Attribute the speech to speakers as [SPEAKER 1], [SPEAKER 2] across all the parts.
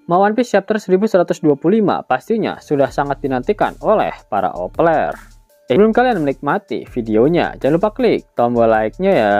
[SPEAKER 1] Ma One Piece chapter 1125 pastinya sudah sangat dinantikan oleh para player. Sebelum kalian menikmati videonya, jangan lupa klik tombol like-nya ya.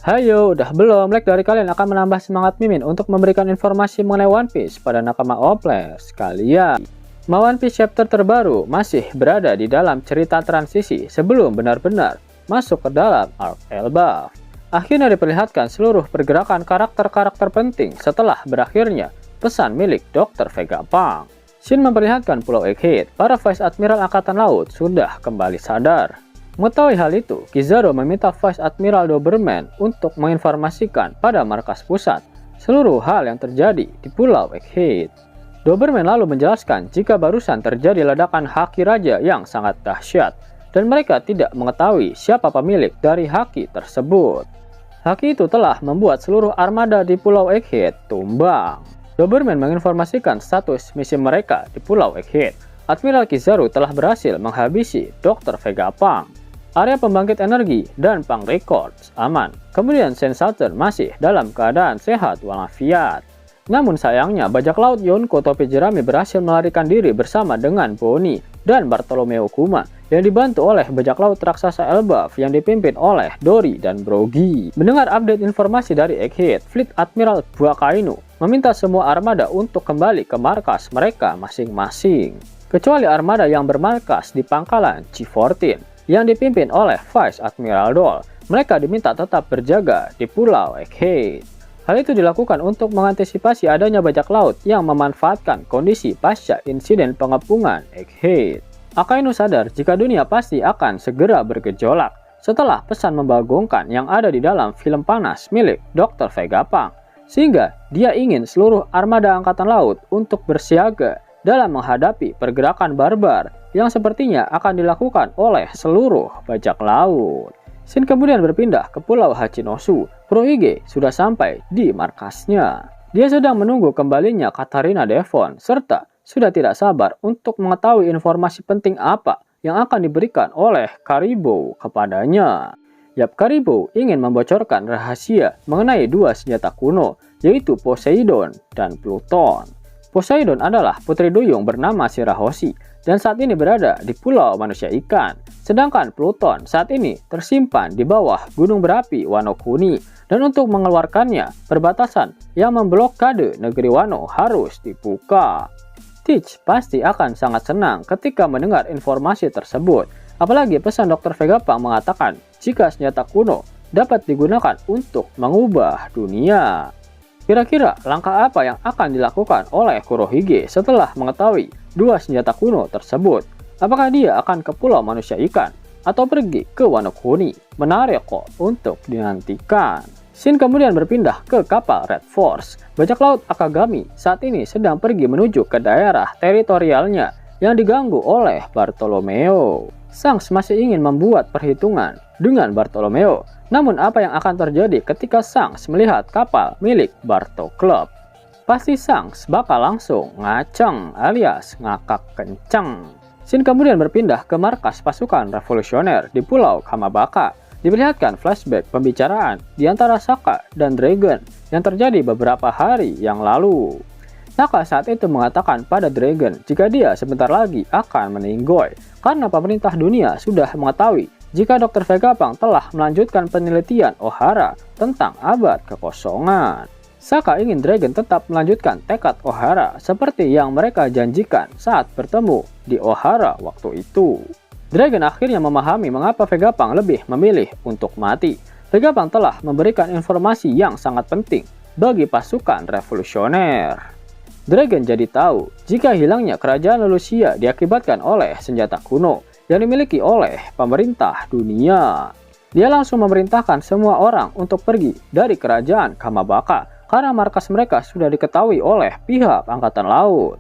[SPEAKER 1] Hayo, udah belum? Like dari kalian akan menambah semangat Mimin untuk memberikan informasi mengenai One Piece pada nakama player sekalian. Ma One Piece chapter terbaru masih berada di dalam cerita transisi sebelum benar-benar masuk ke dalam arc Elbaf. Akhirnya diperlihatkan seluruh pergerakan karakter-karakter penting setelah berakhirnya pesan milik Dr. Vegapunk. Shin memperlihatkan Pulau Egghead, para Vice Admiral Angkatan Laut sudah kembali sadar. Mengetahui hal itu, Kizaru meminta Vice Admiral Doberman untuk menginformasikan pada markas pusat seluruh hal yang terjadi di Pulau Egghead. Doberman lalu menjelaskan jika barusan terjadi ledakan haki raja yang sangat dahsyat dan mereka tidak mengetahui siapa pemilik dari haki tersebut. Haki itu telah membuat seluruh armada di Pulau Egghead tumbang. Doberman menginformasikan status misi mereka di Pulau Egghead. Admiral Kizaru telah berhasil menghabisi Dr. Vegapunk. Area pembangkit energi dan Punk Records aman. Kemudian Sensator masih dalam keadaan sehat walafiat. Namun sayangnya, bajak laut Yonko topi jerami berhasil melarikan diri bersama dengan Bonnie dan Bartolomeo Kuma yang dibantu oleh bajak laut raksasa Elbaf yang dipimpin oleh Dory dan Brogy. Mendengar update informasi dari Egghead, Fleet Admiral Buakainu meminta semua armada untuk kembali ke markas mereka masing-masing. Kecuali armada yang bermarkas di pangkalan G14 yang dipimpin oleh Vice Admiral Dole, mereka diminta tetap berjaga di Pulau Egghead. Hal itu dilakukan untuk mengantisipasi adanya bajak laut yang memanfaatkan kondisi pasca insiden pengepungan Egghead. Akainu sadar jika dunia pasti akan segera bergejolak setelah pesan membagongkan yang ada di dalam film panas milik Dr. Vegapunk, sehingga dia ingin seluruh armada angkatan laut untuk bersiaga dalam menghadapi pergerakan barbar yang sepertinya akan dilakukan oleh seluruh bajak laut. Shin kemudian berpindah ke Pulau Hachinosu. Kurohige sudah sampai di markasnya. Dia sedang menunggu kembalinya Katarina Devon, serta sudah tidak sabar untuk mengetahui informasi penting apa yang akan diberikan oleh Karibo kepadanya. Yap, Karibo ingin membocorkan rahasia mengenai dua senjata kuno, yaitu Poseidon dan Pluton. Poseidon adalah putri duyung bernama Shirahoshi dan saat ini berada di Pulau Manusia Ikan. Sedangkan Pluton saat ini tersimpan di bawah gunung berapi Wano Kuni dan untuk mengeluarkannya, perbatasan yang memblokade negeri Wano harus dibuka. Teach pasti akan sangat senang ketika mendengar informasi tersebut. Apalagi pesan Dr. Vegapunk mengatakan jika senjata kuno dapat digunakan untuk mengubah dunia. Kira-kira langkah apa yang akan dilakukan oleh Kurohige setelah mengetahui dua senjata kuno tersebut? Apakah dia akan ke Pulau Manusia Ikan atau pergi ke Wano Kuni? Menarik kok untuk dinantikan. Shin kemudian berpindah ke kapal Red Force. Bajak laut Akagami saat ini sedang pergi menuju ke daerah teritorialnya yang diganggu oleh Bartolomeo. Shanks masih ingin membuat perhitungan dengan Bartolomeo. Namun apa yang akan terjadi ketika Shanks melihat kapal milik Barto Club? Pasti Shanks bakal langsung ngaceng alias ngakak kenceng. Shin kemudian berpindah ke markas pasukan revolusioner di Pulau Kamabaka. Diperlihatkan flashback pembicaraan di antara Sokka dan Dragon yang terjadi beberapa hari yang lalu. Sokka saat itu mengatakan pada Dragon jika dia sebentar lagi akan meninggoy karena pemerintah dunia sudah mengetahui jika Dr. Vegapunk telah melanjutkan penelitian Ohara tentang abad kekosongan. Sokka ingin Dragon tetap melanjutkan tekad Ohara seperti yang mereka janjikan saat bertemu di Ohara waktu itu. Dragon akhirnya memahami mengapa Vegapunk lebih memilih untuk mati. Vegapunk telah memberikan informasi yang sangat penting bagi pasukan revolusioner. Dragon jadi tahu jika hilangnya kerajaan Lelusia diakibatkan oleh senjata kuno yang dimiliki oleh pemerintah dunia. Dia langsung memerintahkan semua orang untuk pergi dari kerajaan Kamabaka karena markas mereka sudah diketahui oleh pihak angkatan laut.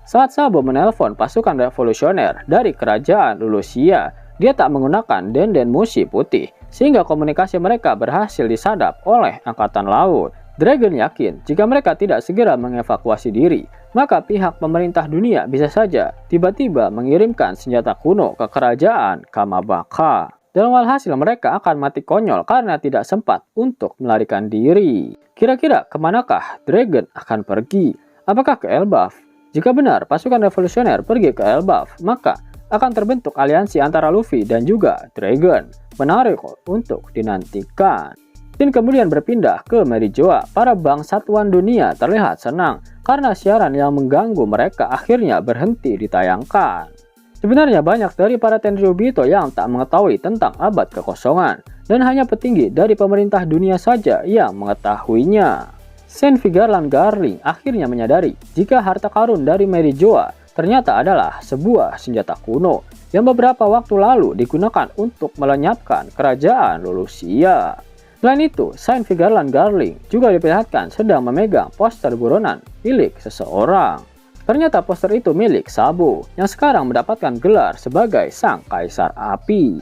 [SPEAKER 1] Saat Sabo menelpon pasukan revolusioner dari kerajaan Lelusia, dia tak menggunakan denden musi putih sehingga komunikasi mereka berhasil disadap oleh angkatan laut. Dragon yakin jika mereka tidak segera mengevakuasi diri, maka pihak pemerintah dunia bisa saja tiba-tiba mengirimkan senjata kuno ke kerajaan Kamabaka. Dalam walhasil mereka akan mati konyol karena tidak sempat untuk melarikan diri. Kira-kira kemanakah Dragon akan pergi? Apakah ke Elbaf? Jika benar pasukan revolusioner pergi ke Elbaf, maka akan terbentuk aliansi antara Luffy dan juga Dragon. Menarik untuk dinantikan. Tin kemudian berpindah ke Merijoa. Para bangsawan dunia terlihat senang karena siaran yang mengganggu mereka akhirnya berhenti ditayangkan. Sebenarnya banyak dari para Tenryubito yang tak mengetahui tentang abad kekosongan, dan hanya petinggi dari pemerintah dunia saja yang mengetahuinya. Senvi Garland Garling akhirnya menyadari jika harta karun dari Merijoa ternyata adalah sebuah senjata kuno yang beberapa waktu lalu digunakan untuk melenyapkan kerajaan Lulusia. Selain itu, Senvi Garland Garling juga diperlihatkan sedang memegang poster buronan milik seseorang. Ternyata poster itu milik Sabo yang sekarang mendapatkan gelar sebagai Sang Kaisar Api.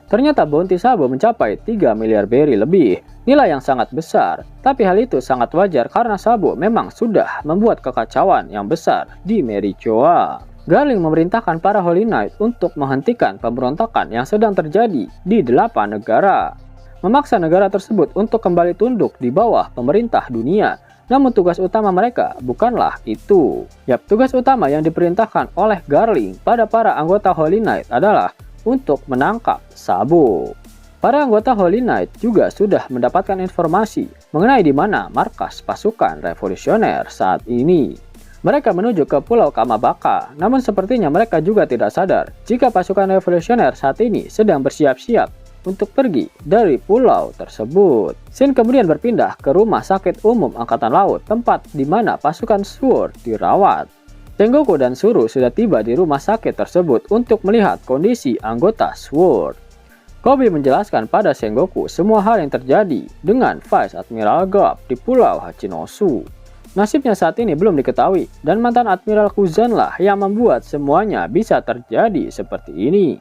[SPEAKER 1] Ternyata bounty Sabo mencapai 3 miliar berry lebih, nilai yang sangat besar. Tapi hal itu sangat wajar karena Sabo memang sudah membuat kekacauan yang besar di Merijoa. Garling memerintahkan para Holy Knight untuk menghentikan pemberontakan yang sedang terjadi di 8 negara. Memaksa negara tersebut untuk kembali tunduk di bawah pemerintah dunia. Namun tugas utama mereka bukanlah itu. Tugas utama yang diperintahkan oleh Garling pada para anggota Holy Knight adalah untuk menangkap Sabo. Para anggota Holy Knight juga sudah mendapatkan informasi mengenai di mana markas pasukan revolusioner saat ini. Mereka menuju ke Pulau Kamabaka, namun sepertinya mereka juga tidak sadar jika pasukan revolusioner saat ini sedang bersiap-siap untuk pergi dari pulau tersebut. Shin kemudian berpindah ke rumah sakit umum Angkatan Laut, tempat di mana pasukan Sword dirawat. Sengoku dan Suru sudah tiba di rumah sakit tersebut untuk melihat kondisi anggota Sword. Kobe menjelaskan pada Sengoku semua hal yang terjadi dengan Vice Admiral Garp di Pulau Hachinosu. Nasibnya saat ini belum diketahui, dan mantan Admiral Kuzan lah yang membuat semuanya bisa terjadi seperti ini.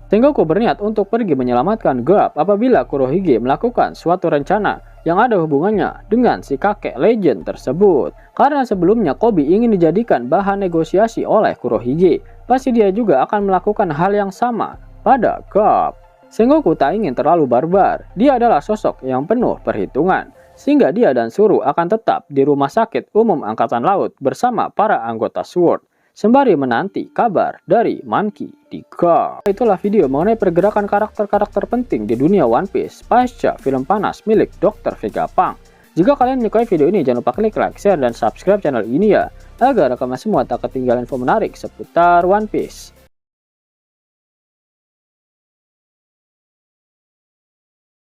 [SPEAKER 1] Sengoku berniat untuk pergi menyelamatkan Garp apabila Kurohige melakukan suatu rencana yang ada hubungannya dengan si kakek legend tersebut. Karena sebelumnya Kobe ingin dijadikan bahan negosiasi oleh Kurohige, pasti dia juga akan melakukan hal yang sama pada Garp. Sengoku tak ingin terlalu barbar, dia adalah sosok yang penuh perhitungan, sehingga dia dan Suru akan tetap di rumah sakit umum Angkatan Laut bersama para anggota Sword, sembari menanti kabar dari Monkey di Garp. Itulah video mengenai pergerakan karakter-karakter penting di dunia One Piece pasca film panas milik Dr. Vegapunk. Jika kalian menyukai video ini, jangan lupa klik like, share, dan subscribe channel ini ya, agar kalian semua tak ketinggalan info menarik seputar One Piece.